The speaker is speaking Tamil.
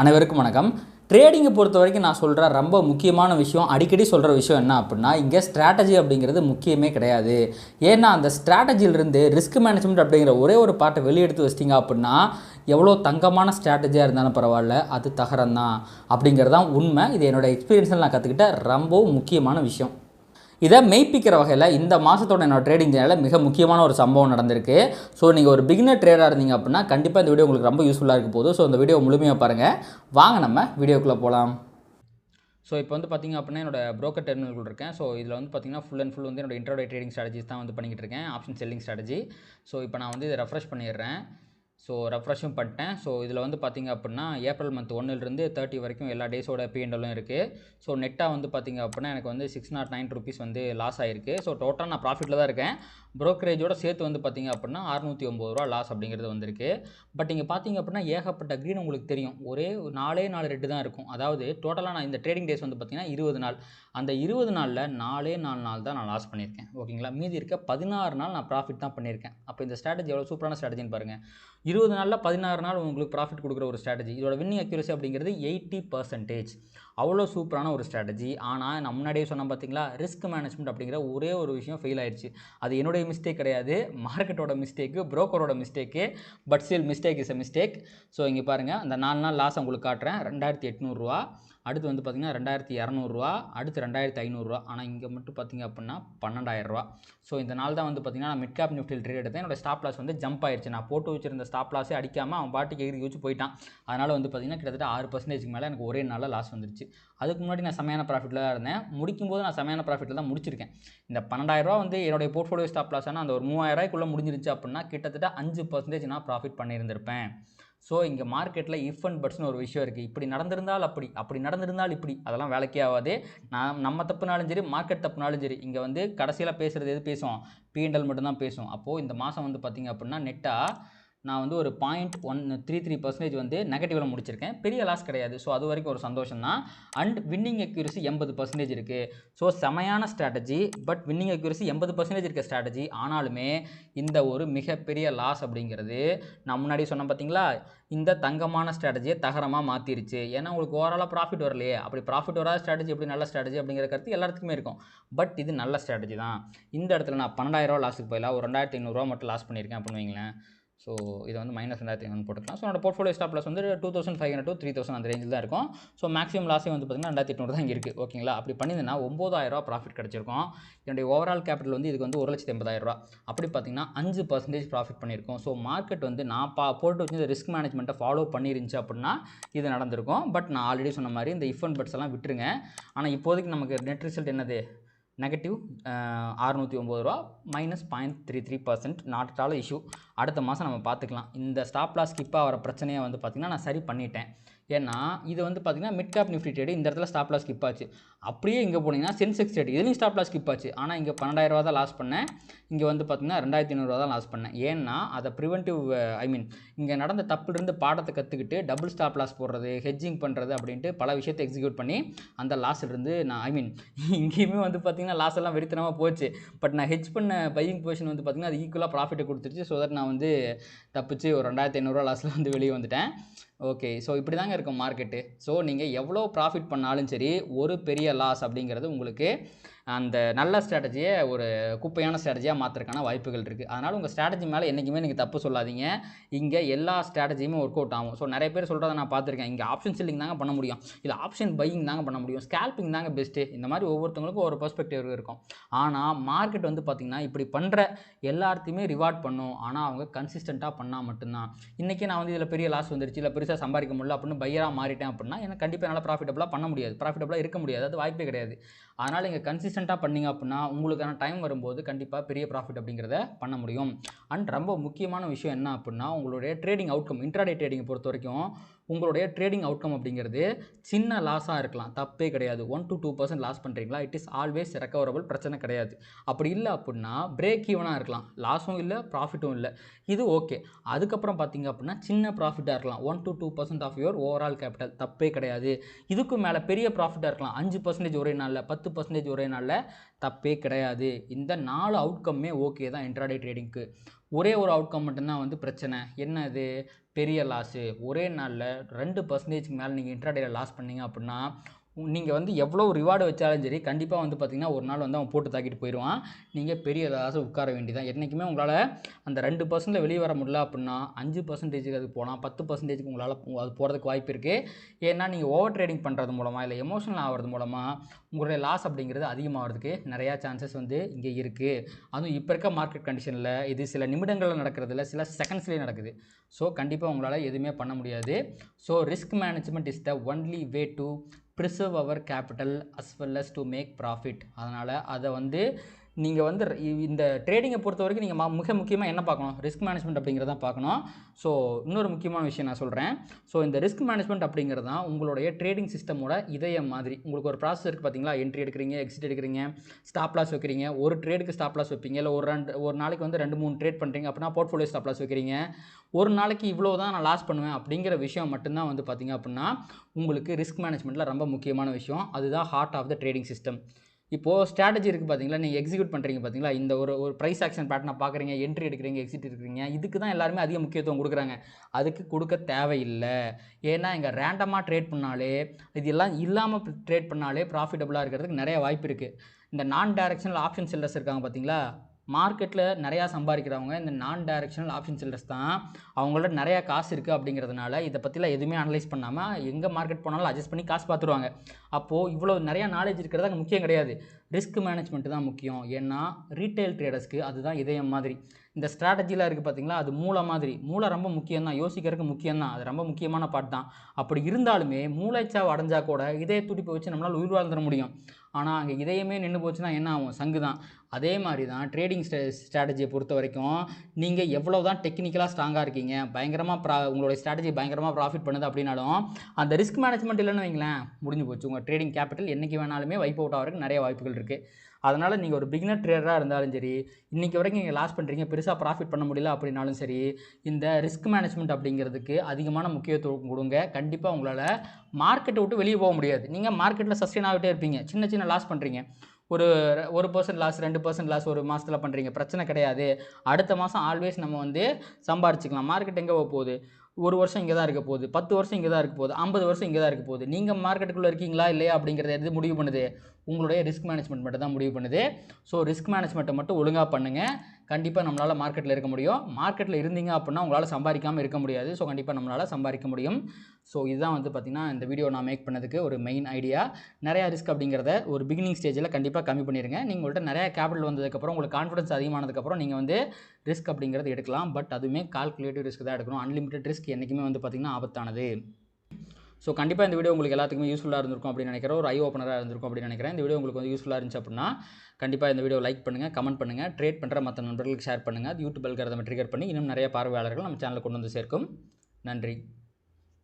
அனைவருக்கும் வணக்கம். ட்ரேடிங்கை பொறுத்த வரைக்கும் நான் சொல்கிற ரொம்ப முக்கியமான விஷயம், அடிக்கடி சொல்கிற விஷயம் என்ன அப்படின்னா, இங்கே ஸ்ட்ராட்டஜி அப்படிங்கிறது முக்கியமே கிடையாது. ஏன்னா அந்த ஸ்ட்ராட்டஜிலிருந்து ரிஸ்க் மேனேஜ்மெண்ட் அப்படிங்கிற ஒரே ஒரு பாட்டை வெளியெடுத்து வச்சிட்டிங்க அப்படின்னா, எவ்வளோ தங்கமான ஸ்ட்ராட்டஜியாக இருந்தாலும் பரவாயில்ல, அது தகரம் தான் அப்படிங்கிறது தான் உண்மை. இது என்னோடய எக்ஸ்பீரியன்ஸில் நான் கற்றுக்கிட்ட ரொம்பவும் முக்கியமான விஷயம். இதை மெய்ப்பிக்கிற வகையில் இந்த மாதத்தோட என்னோட ட்ரேடிங் சேனலில் மிக முக்கியமான ஒரு சம்பவம் நடந்திருக்கு. ஸோ நீங்கள் ஒரு பிகினர் ட்ரேடராக இருந்தீங்க அப்படின்னா கண்டிப்பாக இந்த வீடியோ உங்களுக்கு ரொம்ப யூஸ்ஃபுல்லாக இருக்க போகுது. ஸோ இந்த வீடியோ முழுமையாக பாருங்கள். வாங்க நம்ம வீடியோக்குள்ளே போகலாம். ஸோ இப்போ வந்து பார்த்திங்க அப்படின்னா என்னோட ப்ரோக்கர் டெர்மினல் இருக்கேன். ஸோ இதில் வந்து பார்த்திங்கன்னா ஃபுல் அண்ட் ஃபுல் வந்து என்னோட இன்ட்ராடே ட்ரேடிங் ஸ்ட்ராட்டஜிஸ் தான் வந்து பண்ணிக்கிட்டு இருக்கேன். Option selling strategy. ஸோ இப்போ நான் வந்து இதை ரெஃப்ரெஷ் பண்ணிடுறேன். ஸோ ரெஃப்ரெஷும் பண்ணிட்டேன். ஸோ இதில் வந்து பார்த்திங்க அப்படின்னா ஏப்ரல் மந்த் 1லேருந்து 30 வரைக்கும் எல்லா டேஸோட P&Lலும் இருக்குது. ஸோ நெட்டாக வந்து பார்த்திங்க அப்படின்னா எனக்கு வந்து 609 ருபீஸ் வந்து லாஸ் ஆகிருக்கு. ஸோ டோட்டலாக நான் ப்ராஃபிட்டில் தான் இருக்கேன். ப்ரோக்கரேஜோட சேர்த்து வந்து பார்த்திங்க அப்படின்னா 609 ரூபா லாஸ் அப்படிங்கிறது வந்திருக்கு. பட் இங்கே பார்த்திங்க அப்படின்னா ஏகப்பட்ட க்ரீன் உங்களுக்கு தெரியும். ஒரே 4 ரெட்டு தான் இருக்கும். அதாவது டோட்டலாக நான் இந்த ட்ரேடிங் டேஸ் வந்து பார்த்திங்கன்னா 20 நாள். அந்த 20 நாளில் 4 நாள் தான் நான் லாஸ் பண்ணியிருக்கேன். ஓகேங்களா? மீதி இருக்க 16 நாள் நான் ப்ராஃபிட் தான் பண்ணியிருக்கேன். அப்போ இந்த ஸ்ட்ராட்டஜி எவ்வளோ சூப்பரான ஸ்ட்ராட்டஜின்னு பாருங்கள். 20 நாளில் 16 நாள் உங்களுக்கு ப்ராஃபிட் கொடுக்குற ஒரு ஸ்ட்ராட்டஜி. இதோட வின்னிங் அக்யூரசி அப்படிங்கிறது 80%. அவ்வளோ சூப்பரான ஒரு ஸ்ட்ராட்டஜி. ஆனால் நான் முன்னாடியே சொன்னேன் பார்த்தீங்களா, ரிஸ்க் மேனேஜ்மெண்ட் அப்படிங்கிற ஒரே ஒரு விஷயம் ஃபெயில் ஆயிடுச்சு. அது என்னுடைய மிஸ்டேக் கிடையாது, மார்க்கெட்டோட மிஸ்டேக்கு, ப்ரோக்கரோட mistake. But still mistake is a mistake. So இங்கே பாருங்கள், அந்த 4 நாள் லாஸ் உங்களுக்கு காட்டுறேன். 2800 ரூபா, அடுத்து வந்து பார்த்திங்கன்னா 2200 ரூபா, அடுத்து 2500 ரூபா. ஆனால் இங்கே மட்டும் பார்த்திங்க அப்படின்னா 12000 ரூபா. ஸோ இந்த நாள் தான் வந்து பார்த்திங்கன்னா நான் மிட் கேப் நிஃப்டியில் ட்ரேட் எடுத்தேன். என்னோட ஸ்டாப் லாஸ் வந்து ஜம்ப் ஆயிடுச்சு. நான் போட்டு வச்சிருந்த ஸ்டாப் லாஸே அடிக்காமல் அவன் பாட்டுக்கு எகிரி வச்சு போயிட்டான். அதனால் வந்து பார்த்திங்கன்னா கிட்டத்தட்ட 6% மேலே எனக்கு ஒரே நாளில் லாஸ் வந்துருச்சு. அதுக்கு முன்னாடி நான் செமையான ப்ராஃபிட்டில் தான் இருந்தேன். முடிக்கும்போது நான் செமையான ப்ராஃபிட்டில் தான் முடிச்சிருக்கேன். இந்த 12000 ரூபா வந்து என்னுடைய போர்ட்ஃபோலியோ ஸ்டாப் லாஸ் ஆனால் அந்த ஒரு 3000 ரூபாய்க்குள்ளே முடிஞ்சிருச்சு அப்படின்னா கிட்டத்தட்ட 5% நான் ப்ராஃபிட் பண்ணியிருந்திருப்பேன். ஸோ இங்கே மார்க்கெட்டில் இஃப் அண்ட் பட்ஸ்னு ஒரு விஷயம் இருக்குது. இப்படி நடந்திருந்தால் அப்படி நடந்திருந்தால் இப்படி, அதெல்லாம் வேலைக்கே ஆகாது. நம்ம தப்புனாலும் சரி, மார்க்கெட் தப்புனாலும் சரி, இங்கே வந்து கடைசியில் பேசுகிறது எது பேசுவோம்? P&L மட்டும்தான் பேசுவோம். அப்போது இந்த மாதம் வந்து பார்த்திங்க அப்படின்னா நெட்டாக நான் வந்து ஒரு 0.133% வந்து நெகட்டிவில் முடிச்சிருக்கேன். பெரிய லாஸ் கிடையாது. ஸோ அது வரைக்கும் ஒரு சந்தோஷம் தான். அண்ட் வின்னிங் அக்யூரசி 80% இருக்குது. ஸோ செமையான ஸ்ட்ராட்டஜி. பட் வின்னிங் அக்யூரசி 80% இருக்க ஸ்ட்ராட்டஜி ஆனாலுமே இந்த ஒரு மிகப்பெரிய லாஸ் அப்படிங்கிறது நான் முன்னாடி சொன்னேன் பார்த்தீங்களா, இந்த தங்கமான ஸ்ட்ராட்டஜியை தகரமாக மாற்றிருச்சு. ஏன்னா உங்களுக்கு ஓவராலாக ப்ராஃபிட் வரலையே. அப்படி ப்ராஃபிட் வராத ஸ்ட்ராட்டஜி எப்படி நல்ல ஸ்ட்ராட்டஜி அப்படிங்கிற கருத்து எல்லாத்துக்குமே இருக்கும். பட் இது நல்ல ஸ்ட்ராட்டஜி தான். இந்த இடத்துல நான் 12000 ரூபா லாஸுக்கு பதிலாக ஒரு 2500 ரூபா மட்டும் லாஸ் பண்ணியிருக்கேன் அப்படின்னு வைங்களேன். ஸோ இதை வந்து -2500 போட்டுக்கலாம். ஸோ என்னோட போர்ட்ஃபோலியோ ஸ்டாப் லாஸ் வந்து 2500 to 3000 அந்த ரேஞ்சில் தான் இருக்கும். ஸோ மேக்ஸிமம் லாஸே வந்து பார்த்திங்கன்னா 2800 தான் இங்கே இருக்குது. ஓகேங்களா? அப்படி பண்ணியிருந்தேன்னா 9000 ரூபா ப்ராஃபிட் கிடச்சிருக்கும். என்னுடைய ஓவரால் கேபிட்டல் வந்து இதுக்கு வந்து 1,80,000 ரூபா. அப்படி பார்த்திங்கன்னா 5% ப்ராஃபிட் பண்ணியிருக்கோம். ஸோ மார்க்கெட் வந்து நான் போட்டு வச்சு ரிஸ்க் மேனேஜ்மெண்ட்டை ஃபாலோ பண்ணிருந்துச்சு அப்படின்னா இது நடந்திருக்கும். பட் நான் ஆல்ரெடி சொன்ன மாதிரி இந்த இஃப் அண்ட் பட்ஸ் எல்லாம் விட்டுருங்க. ஆனால் இப்போதைக்கு நமக்கு நெட் ரிசல்ட் என்னது? நெகட்டிவ் 609 ரூபா -0.33%. Not at all issue. அடுத்த மாதம் நம்ம பார்த்துக்கலாம். இந்த ஸ்டாப் லாஸ் ஸ்கிப் ஆகிற பிரச்சனையை வந்து பார்த்திங்கன்னா நான் சரி பண்ணிட்டேன். ஏன்னா இது வந்து பார்த்திங்கன்னா மிட் கேப் நிஃப்டி ட்ரேடு இந்த இடத்துல ஸ்டாப் லாஸ் ஸ்கிப் ஆச்சு. அப்படியே இங்கே போனீங்கன்னா சென்செக்ஸ் ட்ரேடு இதுலேயும் ஸ்டாப் லாஸ் ஸ்கிப் ஆச்சு. ஆனால் இங்கே 12000 ரூபா தான் லாஸ் பண்ணேன். இங்கே வந்து பார்த்திங்கன்னா 2500 ரூபா தான் லாஸ் பண்ணேன். ஏன்னா அதை ப்ரிவென்டிவ் இங்கே நடந்த தப்புலேருந்து பாடத்தை கற்றுக்கிட்டு டபுள் ஸ்டாப் லாஸ் போடுறது, ஹெட்ஜிங் பண்ணுறது அப்படின்ட்டு பல விஷயத்தை எக்ஸிக்யூட் பண்ணி அந்த லாஸ்லேருந்து நான் இங்கேயுமே வந்து பார்த்திங்கன்னா லாஸ் எல்லாம் வெறித்தனமாக போச்சு. பட் நான் ஹெட்ஜ் பண்ண பையிங் பொசிஷன் வந்து பார்த்திங்கன்னா அது ஈக்குவலாக ப்ராஃபிட்டை கொடுத்துருச்சு. ஸோ தட் நான் வந்து தப்பிச்சு ஒரு 2500 ரூபா லாஸில் வந்து வெளியே வந்துட்டேன். ஓகே, ஸோ இப்படி தாங்க இருக்கும் மார்க்கெட்டு. ஸோ நீங்கள் எவ்வளோ ப்ராஃபிட் பண்ணாலும் சரி, ஒரு பெரிய லாஸ் அப்படிங்கிறது உங்களுக்கு அந்த நல்ல ஸ்ட்ராட்டஜியை ஒரு குப்பையான ஸ்ட்ராட்டஜியாக மாற்றுறதுக்கான வாய்ப்புகள் இருக்குது. அதனால் உங்கள் ஸ்ட்ராட்டஜி மேலே என்றைக்குமே நீங்கள் தப்பு சொல்லாதீங்க. இங்கே எல்லா ஸ்ட்ராட்டஜியுமே ஒர்க் அவுட் ஆகும். ஸோ நிறைய பேர் சொல்கிறத நான் பார்த்துருக்கேன். இங்கே ஆப்ஷன் செல்லிங் தாங்க பண்ண முடியும், இல்லை ஆப்ஷன் பையிங் தாங்க பண்ண முடியும், ஸ்கேல்பிங் தாங்க பெஸ்ட்டு. இந்த மாதிரி ஒவ்வொருத்தவங்களுக்கும் ஒரு பெர்ஸ்பெக்டிவ் இருக்கும். ஆனால் மார்க்கெட் வந்து பார்த்திங்கன்னா இப்படி பண்ணுற எல்லாத்தையுமே ரிவார்ட் பண்ணும். ஆனால் அவங்க கன்சிஸ்டண்ட்டாக பண்ணால் மட்டும்தான். இன்றைக்கி நான் வந்து இதில் பெரிய லாஸ் வந்துருச்சு, இல்லை பெருசாக சம்பாதிக்க முடியல அப்படின்னு பையராக மாறிட்டேன் அப்படின்னா எனக்கு கண்டிப்பாக என்னால் ப்ராஃபிட்டபுளாக பண்ண முடியாது, ப்ராஃபிட்டபுளாக இருக்க முடியாது. அது வாய்ப்பே கிடையாது. அதனால் இங்கே கன்சிஸ்டண்ட்டாக பண்ணிங்க அப்படின்னா உங்களுக்கான டைம் வரும்போது கண்டிப்பாக பெரிய ப்ராஃபிட் அப்படிங்கிறத பண்ண முடியும். அண்ட் ரொம்ப முக்கியமான விஷயம் என்ன அப்படின்னா, உங்களுடைய ட்ரேடிங் அவுட்கம், இன்ட்ராடே ட்ரேடிங்கை பொறுத்த வரைக்கும் உங்களுடைய ட்ரேடிங் அவுட்கம் அப்படிங்கிறது சின்ன லாஸாக இருக்கலாம், தப்பே கிடையாது. 1 to 2% லாஸ் பண்ணுறீங்களா, இட் இஸ் ஆல்வேஸ் ரெக்கவரபிள், பிரச்சனை கிடையாது. அப்படி இல்லை அப்படின்னா பிரேக் ஈவனாக இருக்கலாம், லாஸும் இல்லை ப்ராஃபிட்டும் இல்லை, இது ஓகே. அதுக்கப்புறம் பார்த்தீங்க அப்படின்னா சின்ன ப்ராஃபிட்டாக இருக்கலாம், 1 to 2% of your overall capital, தப்பே கிடையாது. இதுக்கும் மேலே பெரிய ப்ராஃபிட்டாக இருக்கலாம், 5% ஒரே நாளில், 10% ஒரே நாளில், தப்பே கிடையாது. இந்த 4 அவுட்கம்மே ஓகே தான் இன்ட்ராடே ட்ரேடிங்க்கு. ஒரே ஒரு அவுட்கம் மட்டும்தான் வந்து பிரச்சனை. என்ன அது? பெரிய லாஸு. ஒரே நாளில் 2% மேலே நீங்கள் இன்ட்ராடேயில் லாஸ் பண்ணீங்க அப்படின்னா நீங்கள் வந்து எவ்வளோ ரிவார்டு வச்சாலும் சரி கண்டிப்பாக வந்து பார்த்திங்கன்னா ஒரு நாள் வந்து அவன் போட்டு தாக்கிட்டு போயிடுவான். நீங்கள் பெரிய லாஸை உட்கார வேண்டியதான். என்றைக்குமே உங்களால் அந்த 2% வெளியே வர முடியல அப்படின்னா 5% அது போகலாம், 10% உங்களால் அது போகிறதுக்கு வாய்ப்பு இருக்குது. ஏன்னா நீங்கள் ஓவர் ட்ரேடிங் பண்ணுறது மூலமாக இல்லை எமோஷனல் ஆகிறது மூலமாக உங்களுடைய லாஸ் அப்படிங்கிறது அதிகமாகிறதுக்கு நிறையா சான்சஸ் வந்து இங்கே இருக்குது. அதுவும் இப்போ இருக்க மார்க்கெட் கண்டிஷனில் இது சில நிமிடங்களில் நடக்கிறதில்ல, சில செகண்ட்ஸ்லேயே நடக்குது. ஸோ கண்டிப்பாக உங்களால் எதுவுமே பண்ண முடியாது. So risk management is the only way to preserve our capital as well as to make profit. அதனால் அதை வந்து நீங்கள் வந்து இந்த ட்ரேடிங்கை பொறுத்த வரைக்கும் நீங்கள் மிக முக்கியமாக என்ன பார்க்கணும், ரிஸ்க் மேனேஜ்மெண்ட் அப்படிங்கிறத பார்க்கணும். ஸோ இன்னொரு முக்கியமான விஷயம் நான் சொல்கிறேன். ஸோ இந்த ரிஸ்க் மேனேஜ்மெண்ட் அப்படிங்கிறது தான் உங்களுடைய ட்ரேடிங் சிஸ்டமோட இதயம் மாதிரி. உங்களுக்கு ஒரு ப்ராசஸ் இருக்குது பார்த்தீங்களா, என்ட்ரி எடுக்கிறீங்க, எக்ஸிட் எடுக்கிறீங்க, ஸ்டாப் லாஸ் வைக்கிறீங்க, ஒரு ட்ரேடுக்கு ஸ்டாப் லாஸ் வைப்பீங்க, இல்லை ஒரு நாளைக்கு வந்து 2-3 ட்ரேட் பண்ணுறீங்க அப்படின்னா போர்ட்ஃபோலியோ ஸ்டாப் லாஸ் வைக்கிறீங்க, ஒரு நாளைக்கு இவ்வளோ தான் நான் லாஸ் பண்ணுவேன் அப்படிங்கிற விஷயம் மட்டும்தான் வந்து பார்த்திங்க அப்படின்னா உங்களுக்கு ரிஸ்க் மேனேஜ்மெண்ட்டில் ரொம்ப முக்கியமான விஷயம். அதுதான் heart of the trading system. இப்போது ஸ்ட்ராட்டஜி இருக்குது பார்த்தீங்களா, நீங்கள் எக்ஸிக்யூட் பண்ணுறீங்க பார்த்தீங்களா, இந்த ஒரு ப்ரைஸ் ஆக்ஷன் பேட்டர்னை பார்க்குறீங்க, என்ட்ரி எடுக்கிறீங்க, எக்ஸிட் எடுக்கிறீங்க, இதுக்கு தான் எல்லாருமே அதிக முக்கியத்துவம் கொடுக்குறாங்க. அதுக்கு கொடுக்க தேவையில்லை. ஏன்னா இங்கே ரேண்டமாக ட்ரேட் பண்ணாலே, இது எல்லாம் இல்லாமல் ட்ரேட் பண்ணாலே ப்ராஃபிட்டபுளாக இருக்கிறதுக்கு நிறைய வாய்ப்பு இருக்குது. இந்த நான் டைரக்ஷனல் ஆப்ஷன் செல்லர்ஸ் இருக்காங்க பார்த்தீங்களா, மார்க்கெட்டில் நிறையா சம்பாதிக்கிறவங்க இந்த நான் டைரக்ஷனல் ஆப்ஷன் செல்லர்ஸ் தான். அவங்கள்ட்ட நிறையா காசு இருக்குது அப்படிங்கிறதுனால இதை பற்றிலாம் எதுவுமே அனலைஸ் பண்ணாமல் எங்கே மார்க்கெட் போனாலும் அட்ஜஸ்ட் பண்ணி காசு பார்த்துருவாங்க. அப்போது இவ்வளோ நிறையா நாலேஜ் இருக்கிறது அங்கே முக்கியம் கிடையாது. ரிஸ்க் மேனேஜ்மெண்ட்டு தான் முக்கியம். ஏன்னா ரீட்டைல் ட்ரேடர்ஸ்க்கு அதுதான் இதயம் மாதிரி. இந்த ஸ்ட்ராட்டஜிலாம் இருக்குது பார்த்தீங்களா, அது மூளை மாதிரி. மூளை ரொம்ப முக்கியம் தான், யோசிக்கிறதுக்கு முக்கியம் தான், அது ரொம்ப முக்கியமான பார்ட் தான். அப்படி இருந்தாலுமே மூளைச்சாவு அடைஞ்சால் கூட இதய துடிப்பை வச்சு நம்மளால் உயிர் வாழ்ந்துட முடியும். ஆனால் அங்கே இதயமே நின்று போச்சுன்னா என்ன ஆகும், சங்கு தான். அதே மாதிரி தான் ட்ரேடிங் ஸ்ட்ராட்டஜியை பொறுத்த வரைக்கும் நீங்கள் எவ்வளோ தான் டெக்னிக்கலாக ஸ்ட்ராங்காக இருக்கீங்க, பயங்கரமாக உங்களுடைய ஸ்ட்ராட்டஜி பயங்கரமாக ப்ராஃபிட் பண்ணுது அப்படின்னாலும் அந்த ரிஸ்க் மேனேஜ்மெண்ட் இல்லைன்னு வைங்களேன், முடிஞ்சு போச்சு. உங்கள் ட்ரேடிங் கேபிட்டல் என்றைக்கு வேணாலுமே வைப் அவுட் ஆகிறதுக்கு நிறைய வாய்ப்புகள் இருக்குது. அதனால் நீங்கள் ஒரு பிகினர் ட்ரேடராக இருந்தாலும் சரி, இன்றைக்கி வரைக்கும் நீங்கள் லாஸ் பண்ணுறீங்க, பெருசாக ப்ராஃபிட் பண்ண முடியல அப்படின்னாலும் சரி, இந்த ரிஸ்க் மேனேஜ்மெண்ட் அப்படிங்கிறதுக்கு அதிகமான முக்கியத்துவம் கொடுங்க. கண்டிப்பாக உங்களால் மார்க்கெட்டை விட்டு வெளியே போக முடியாது. நீங்கள் மார்க்கெட்டில் சஸ்டெயின் ஆகிட்டே இருப்பீங்க. சின்ன சின்ன லாஸ் பண்ணுறீங்க, ஒரு 1% லாஸ், 2% லாஸ் ஒரு மாதத்தில் பண்ணுறீங்க, பிரச்சனை கிடையாது. அடுத்த மாதம் ஆல்வேஸ் நம்ம வந்து சம்பாரிச்சிக்கலாம். மார்க்கெட் எங்கே போகுது, 1 வருஷம் இங்கே தான் இருக்க போகுது, 10 வருஷம் இங்கே தான் இருக்க போகுது, 50 வருஷம் இங்கே தான் இருக்க போகுது. நீங்கள் மார்க்கெட்டுக்குள்ளே இருக்கீங்களா இல்லையா அப்படிங்கிறத எது முடிவு பண்ணுது, உங்களுடைய ரிஸ்க் மேனேஜ்மெண்ட் மட்டும் தான் முடிவு பண்ணுது. ஸோ ரிஸ்க் மேனேஜ்மெண்ட்டை மட்டும் ஒழுங்காக பண்ணுங்கள். கண்டிப்பாக நம்மளால் மார்க்கெட்டில் இருக்க முடியும். மார்க்கெட்டில் இருந்தீங்க அப்படின்னா உங்களால் சம்பாதிக்காமல் இருக்க முடியாது. ஸோ கண்டிப்பாக நம்மளால் சம்பாதிக்க முடியும். ஸோ இதுதான் வந்து பார்த்திங்கன்னா இந்த வீடியோ நான் மேக் பண்ணதுக்கு ஒரு மெயின் ஐடியா. நிறையா ரிஸ்க் அப்படிங்கிறத ஒரு பிகினிங் ஸ்டேஜில் கண்டிப்பாக கம்மி பண்ணிடுங்க. உங்கள்கிட்ட நிறையா கேபிட்டல் வந்ததுக்கப்புறம் உங்களுக்கு கான்ஃபிடன்ஸ் அதிகமானதுக்கப்புறம் நீங்கள் வந்து ரிஸ்க் அப்படிங்கிறது எடுக்கலாம். பட் அதுவுமே கால்குலேட்டிவ் ரிஸ்க் தான் எடுக்கணும். அன்லிமிட்டட் ரிஸ்க் என்றைக்குமே வந்து பார்த்திங்கன்னா ஆபத்தானது. ஸோ கண்டிப்பாக இந்த வீடியோ உங்களுக்கு எல்லாத்துக்குமே யூஸ்ஃபுல்லாக இருந்திருக்கும் அப்படின்னு நினைக்கிறேன். ஒரு ஐ ஓப்பனராக இருந்திருக்கும் அப்படின்னு நினைக்கிறேன். இந்த வீடியோ உங்களுக்கு வந்து யூஸ்ஃபுல்லாக இருந்துச்சு அப்படின்னா கண்டிப்பாக இந்த வீடியோ லைக் பண்ணுங்கள், கமெண்ட் பண்ணுங்கள், ட்ரேட் பண்ணுற மற்ற நண்பர்களுக்கு ஷேர் பண்ணுங்கள். யூடியூப் அல்காரிதமை ட்ரிகர் பண்ணி இன்னும் நிறைய பார்வையாளர்கள் நம்ம சேனலில் கொண்டு வந்து சேர்க்கும். நன்றி.